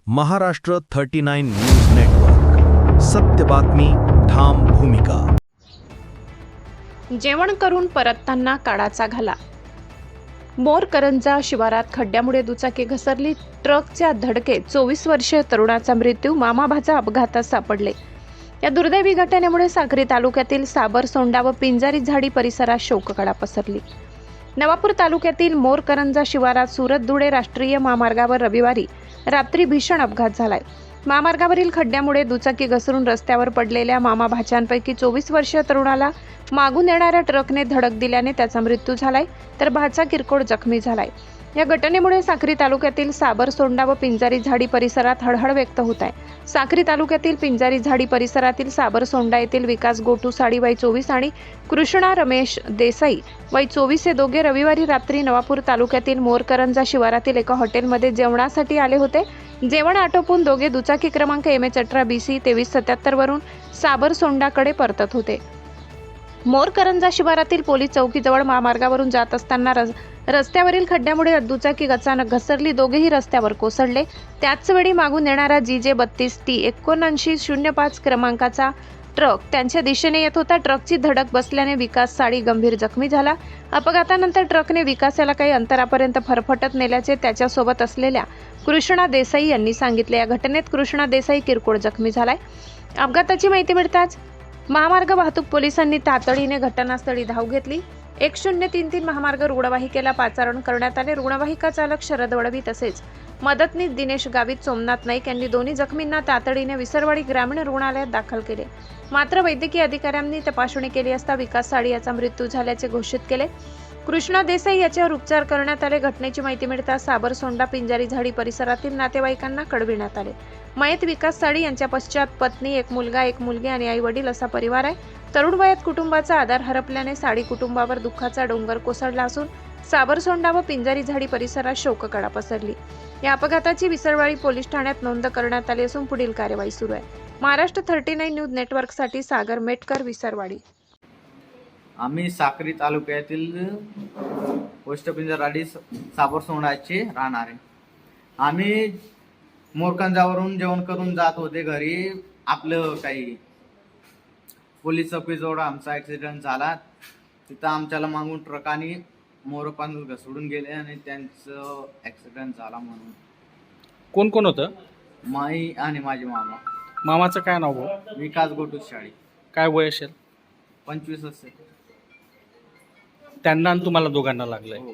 Maharashtra 39 news network, सत्य बातमी, ठाम भूमिका. जेवण करून परतताना काळाचा घाला. मोरकरंजा शिवारात खड्ड्यामुळे दुचाकी घसरली. ट्रकच्या धडकेत 24 वर्षीय तरुणाचा मृत्यू. मामाभाचा अपघातात सापडले. या दुर्दैवी घटनेमुळे साक्री तालुक्यातील साबरसोंडा व पिंजारी झाडी परिसरात शोककळा पसरली. नवापूर तालुक्यातील मोरकरंजा शिवारात सुरत धुळे राष्ट्रीय महामार्गावर रविवारी रात्री भीषण अपघात झालाय. महामार्गावरील खड्ड्यामुळे दुचाकी घसरून रस्त्यावर पडलेल्या मामाभाच्यांपैकी 24 वर्षीय तरुणाला मागून येणाऱ्या ट्रकने धडक दिल्याने त्याचा मृत्यू झालाय, तर भाचा किरकोळ जखमी झालाय. या घटनेमुळे साक्री तालुक्यातील साबरसोंडा व पिंजारी झाडी परिसरात हळहळ व्यक्त होत आहे. साक्री तालुक्यातील पिंजारी झाडी परिसरातील साबरसोंडा येथील विकास गोटू साडी वय 24 आणि कृष्णा रमेश देसाई वय 24 हे दोघे रविवारी रात्री नवापूर तालुक्यातील मोरकरंजा शिवारातील एका हॉटेलमध्ये जेवणासाठी आले होते. जेवण आटोपून दोघे दुचाकी क्रमांक MH18 BC 2377 वरून साबरसोंडाकडे परतत होते. मोरकरंजा शिवारातील पोलीस चौकीजवळ महामार्गावरून जात असताना रस्त्यावरील खड्ड्यामुळे दुचाकी अचानक घसरली. दोघेही रस्त्यावर कोसळले. त्याचवेळी मागून येणारा GJ 32T 7905 क्रमांकाचा ट्रक त्यांच्या दिशेने येत होता. ट्रकची धडक बसल्याने विकास साडी गंभीर जखमी झाला. अपघातानंतर ट्रकने विकासाला काही अंतरापर्यंत फरफटत नेल्याचे त्याच्यासोबत असलेल्या कृष्णा देसाई यांनी सांगितले. या घटनेत कृष्णा देसाई किरकोळ जखमी झालाय. अपघाताची माहिती मिळताच महामार्ग वाहतूक पोलिसांनी तातडीने घटनास्थळी धाव घेतली. 1033 महामार्ग रुग्णवाहिकेला पाचारण करण्यात आले. रुग्णवाहिका चालक शरद वडवी तसेच मदतनीस दिनेश गावित, सोमनाथ नाईक यांनी दोन्ही जखमींना तातडीने विसरवाडी ग्रामीण रुग्णालयात दाखल केले. मात्र वैद्यकीय अधिकाऱ्यांनी तपासणी केली असता विकास साडी याचा मृत्यू झाल्याचे घोषित केले. कृष्णा देसाई याच्यावर उपचार करण्यात आले. घटनेची माहिती मिळताच साबरसोंडा पिंजारी झाडी परिसरातील नातेवाईकांना कळविण्यात आले. मयत विकास साडी यांच्या पश्चात पत्नी, एक मुलगा, एक मुलगी आणि आई वडील असा परिवार आहे. तरुण वयात कुटुंबाचा आधार हरपल्याने साडी कुटुंबावर दुःखाचा डोंगर कोसळला असून साबरसोंडा व पिंजारी झाडी परिसरात शोककळा पसरली. या अपघाताची विसरवाडी पोलीस ठाण्यात नोंद करण्यात आली असून पुढील कार्यवाही सुरू आहे. महाराष्ट्र 39 न्यूज नेटवर्कसाठी सागर मेटकर, विसरवाडी. आम्ही साक्री तालुक्यातील पोस्ट पिंजारवाडी साबरसोंडाचे राहणार आहे. आम्ही मोरकरंजावरून जेवण करून जात होते घरी. आपलं काही पोलीस चौकीजवळ आमचा ॲक्सिडेंट झाला. तिथं आमच्याला मागून ट्रकाने मोरकरंजा घसरून गेले आणि त्यांचं ॲक्सिडेंट झाला. म्हणून कोण कोण होतं? माई आणि माझे मामा. मामाचं काय नाव? विकास गोटू शाळी. काय वय असेल? 25 असेल. त्यांना आणि तुम्हाला दोघांना लागलंय? हो.